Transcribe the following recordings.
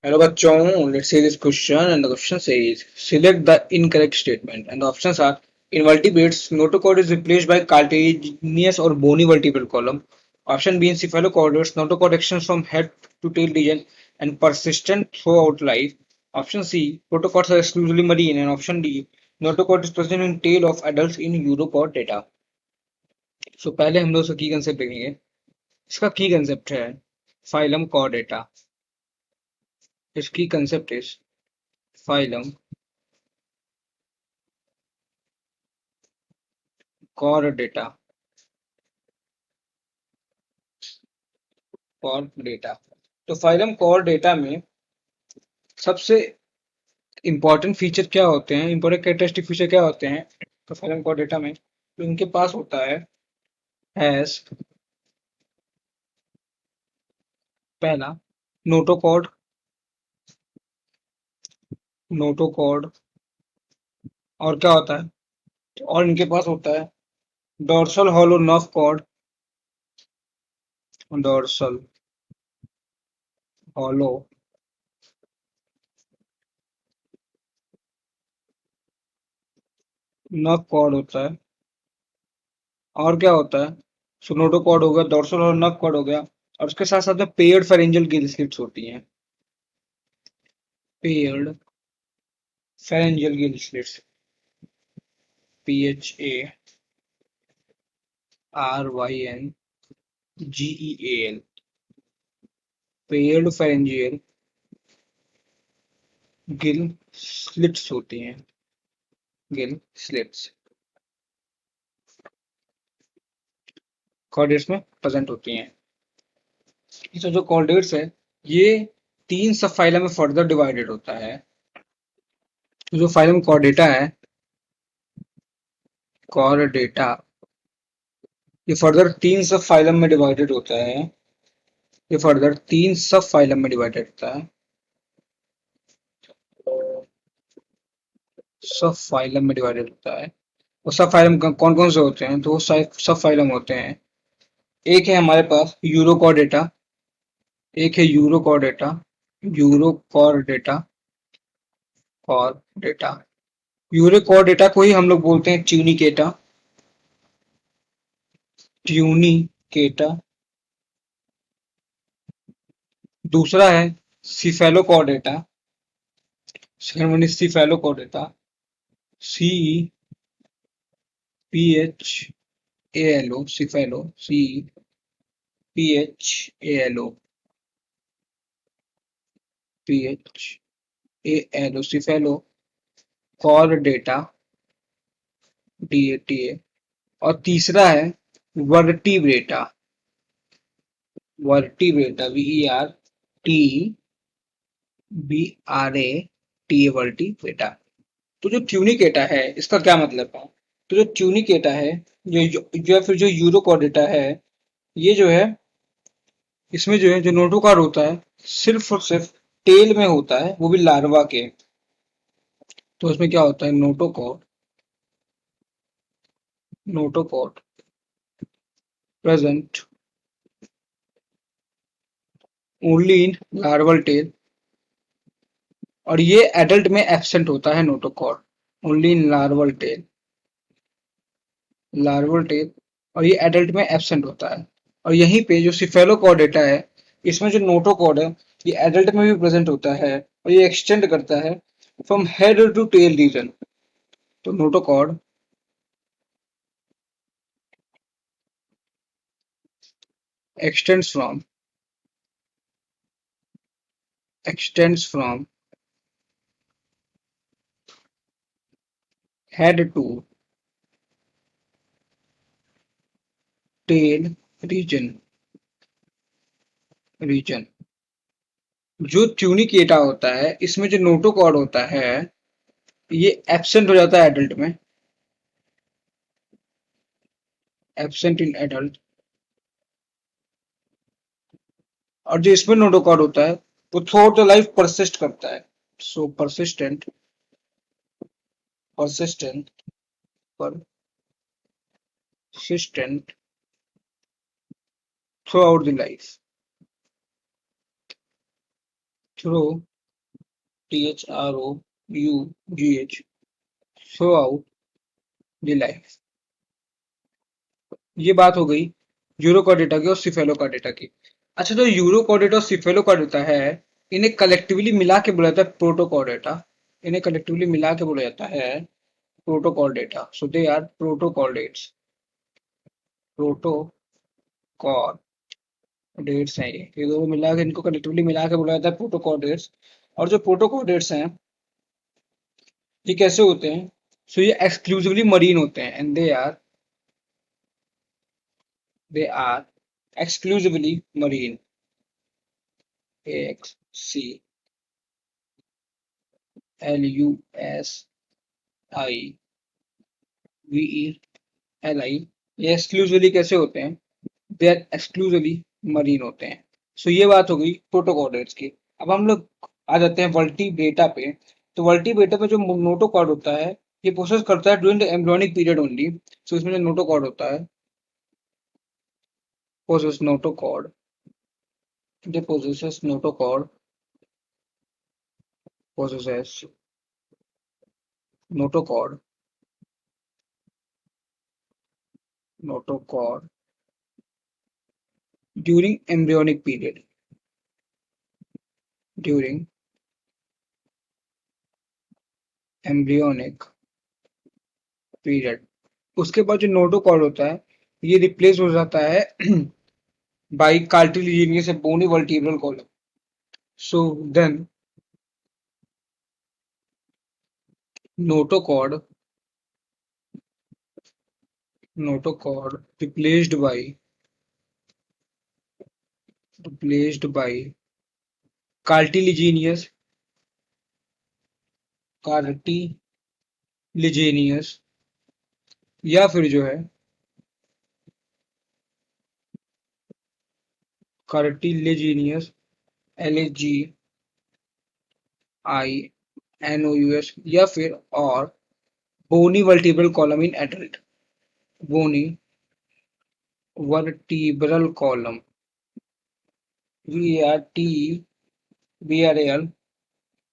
Hello bachon, let's see this question and the question says select the incorrect statement and the options are invertebrates notochord is replaced by cartilaginous or bony vertebral column. Option B in cephalochordates notochord extends from head to tail region and persistent throughout life. Option C protocords are exclusively marine and option D notochord is present in tail of adults in Europe data. So पहले हम लोग इसका की concept देखेंगे. इसका की concept है phylum Chordata. इसकी concept is phylum Chordata. Chordata. तो फाइलम कॉर्डेटा में सबसे इंपॉर्टेंट फीचर क्या होते हैं, इंपॉर्टेंट कैरेक्टरिस्टिक फीचर क्या होते हैं? तो फाइलम कॉर्डेटा में तो इनके पास होता है हैज पहला नोटोकॉर्ड. नोटोकॉर्ड और क्या होता है? और इनके पास होता है dorsal hollow nerve cord. Dorsal hollow nerve cord होता है. और क्या होता है? सोनोटोकॉर्ड हो गया, डोर्सल हॉलो नर्व कॉर्ड हो गया और उसके साथ साथ में पेयर्ड फेरेंजियल गिल स्लिट्स होती हैं. Paired pharyngeal gill slits. PHARYNGEAL. Paired pharyngeal gill slits होती हैं. गिल स्लिट्स कॉर्डेट्स में प्रेजेंट होती हैं. तो जो कॉर्डेट्स है ये 3 सब फाइलम में फर्दर डिवाइडेड होता है. तो जो फाइलम कॉर्डेटा है, कॉर्डेटा, ये फर्दर 3 सब फाइलम में डिवाइडेड होता है. ये फर्दर 3 सब फाइलम में डिवाइडेड होता है. सब फाइलम में डिवाइडेड होता है. वो सब फाइलम कौन कौन से होते हैं? तो वो सब फाइलम होते हैं. एक है हमारे पास यूरोकॉर्डेटा. एक है यूरोकॉर्डेटा. यूरोकॉर्डेटा. कॉर्डेटा. यूरोकॉर्डेटा को ही हम लोग बोलते हैं ट्यूनिकेटा. ट्यूनिकेटा. दूसरा है cephalochordata. Second one is cephalochordata. C P H A L O. Cephalo. C P H A L O. P H A L O. Cephalo chordata. D A T A. और तीसरा है vertebrata. Vertebrata. V E R T B R A T A. Vertebrata. तो जो Tunicata है इसका क्या मतलब है? तो जो ट्यूनिकेटा है, जो फिर जो यूरोकॉर्डेटा है, ये जो है इसमें जो है जो नोटोकॉर्ड होता है सिर्फ और सिर्फ टेल में होता है, वो भी लार्वा के. तो इसमें क्या होता है? Notochord. Notochord present only in larval tail. और ये एडल्ट में एब्सेंट होता है notochord. Only in larval tail. Larval tail. और ये एडल्ट में एब्सेंट होता है. और यहीं पे जो सिफेलोकॉर्डेटा है, इसमें जो नोटोकॉर्ड है ये एडल्ट में भी प्रेजेंट होता है और ये एक्सटेंड करता है from head to tail region. तो notochord extends from extends from head to tail region. जो ट्यूनिकेटा होता है इसमें जो नोटोकॉर्ड होता है ये एब्सेंट हो जाता है एडल्ट में. Absent in adult. और जो इसमें नोटोकॉर्ड होता है वो through out the life persist करता है. सो persistent. persistent persistent throughout the life. THROUGH throughout the life। ये बात हो गई यूरोकॉर्डेटा की और सिफेलोकॉर्डेटा की। अच्छा, जो यूरोकॉर्डेटा और सिफेलोकॉर्डेटा है, इन्हें कलेक्टिवली मिला के बोला जाता है प्रोटोकॉर्डेटा। इन्हें कलेक्टिवली मिला के बोला जाता है protochordata. So they are protochordates. Protochordates हैं ये दोनों मिला के, इनको कलेक्टिवली मिला के बोला जाता है प्रोटोकॉर्डेट्स। और जो प्रोटोकॉर्डेट्स हैं ये कैसे होते हैं? सो ये एक्सक्लूसिवली मरीन होते हैं and they are exclusively marine। AXCLUSIVELI ये एक्सक्लूसिवली कैसे होते हैं? दे आर एक्सक्लूसिवली मरीन होते हैं। सो ये बात हो गई प्रोटोकॉर्डेट्स की। अब हम लोग आ जाते हैं वर्टिब्रेटा पे। तो वर्टिब्रेटा पे जो नोटोकॉर्ड होता है, ये प्रोसेस करता है during the embryonic period only. So इसमें जो नोटोकॉर्ड होता है, possess notochord, they possess notochord, possesses notochord, notochord during embryonic period, during embryonic period। उसके बाद जो नोटोकॉर्ड होता है, ये रिप्लेस हो जाता है by cartilaginous bony vertebral column. So then notochord replaced by cartilaginous cartilaginous या फिर जो है cartilaginous LAGINOUS या फिर और bony vertebral column in adult. Bony vertebral column, VERTBRAL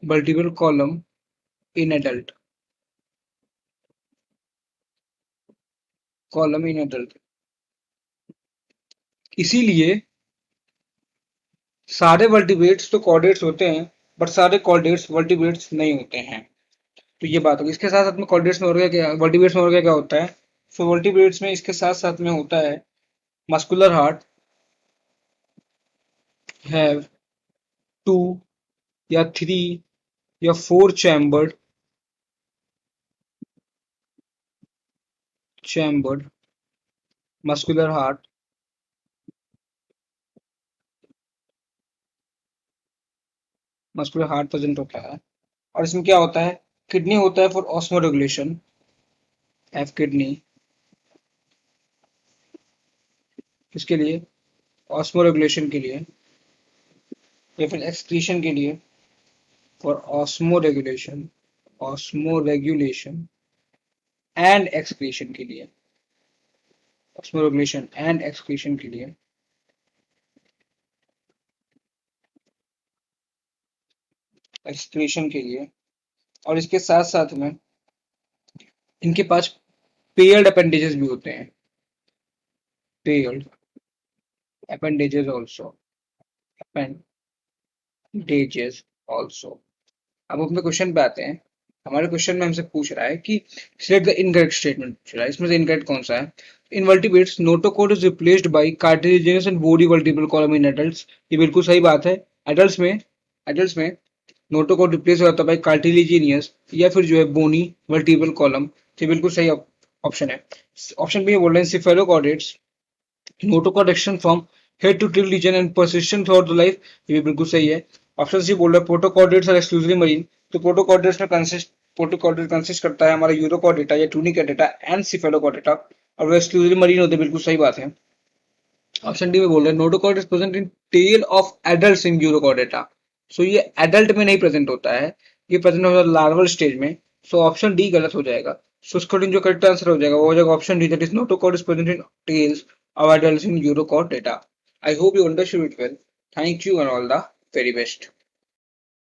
vertebral column in adult, column in adult. इसीलिए सारे वर्टिब्रेट्स तो कॉर्डेट्स होते हैं, बट सारे कॉर्डेट्स वर्टिब्रेट्स नहीं होते हैं। तो ये बात होगी। इसके साथ साथ में कॉर्डेट्स में और क्या, वर्टिब्रेट्स में और क्या क्या होता है? सो वर्टिब्रेट्स में इसके साथ साथ में होता है मस्कुलर हार्ट हैव 2 या 3 या 4 चैम्बर्ड मस्कुलर हार्ट, प्रेजेंट होता है। और इसमें क्या होता है? किडनी होता है for osmo regulation, have kidney, किसके लिए? ऑस्मो रेगुलेशन के लिए, या फिर एक्सक्रीशन के लिए, for osmo regulation and excretion के लिए, ऑस्मो रेगुलेशन एंड एक्सक्रीशन के लिए, एक्सक्रीशन के लिए। और इसके साथ साथ में इनके पास पेयर्ड अपेंडेजेस भी होते हैं, paired appendages also, appendages also. अब अपने क्वेश्चन पे आते हैं। हमारे क्वेश्चन में हमसे पूछ रहा है कि सिलेक्ट द इनकरेक्ट स्टेटमेंट पूछ रहा है। इसमें से इनकरेक्ट कौन सा है? In vertebrates notochord is replaced by cartilaginous and bony vertebral column in adults. ये बिल्कुल सही बात है। एडल्ट्स में नोटोकॉर्ड रिप्लेस हो जाता है बाय कार्टिलेजिनियस या फिर जो है बोनी वर्टिब्रल कॉलम। ये बिल्कुल सही ऑप्शन है। ऑप्शन बी बोल रहे हैं cephalochordates notochord action from head to tail region and persistent throughout the life. ये भी बिल्कुल सही है। ऑप्शन सी बोल रहा है प्रोटोकॉर्डेट्स आर एक्सक्लूसिवली मरीन। तो प्रोटोकॉर्डेट कंसिस्ट करता है हमारा यूरोकॉर्डेटा या ट्यूनिकॉर्डेटा एंड सिफेलोकॉर्डेटा, और वो एक्सक्लूसिवली मरीन होते हैं। बिल्कुल सही बात है। ऑप्शन डी में बोल रहे हैं notochord is present in tail of adults in urochordata. So ये एडल्ट में नहीं प्रेजेंट होता है, ये प्रेजेंट होता है लार्वल स्टेज में। सो ऑप्शन डी गलत हो जाएगा। सो इसका जो करेक्ट आंसर हो जाएगा वो हो जाएगा option D, that is notochord is present in tails of adults in urochordata. I hope you understood it well. Thank you and all the very best.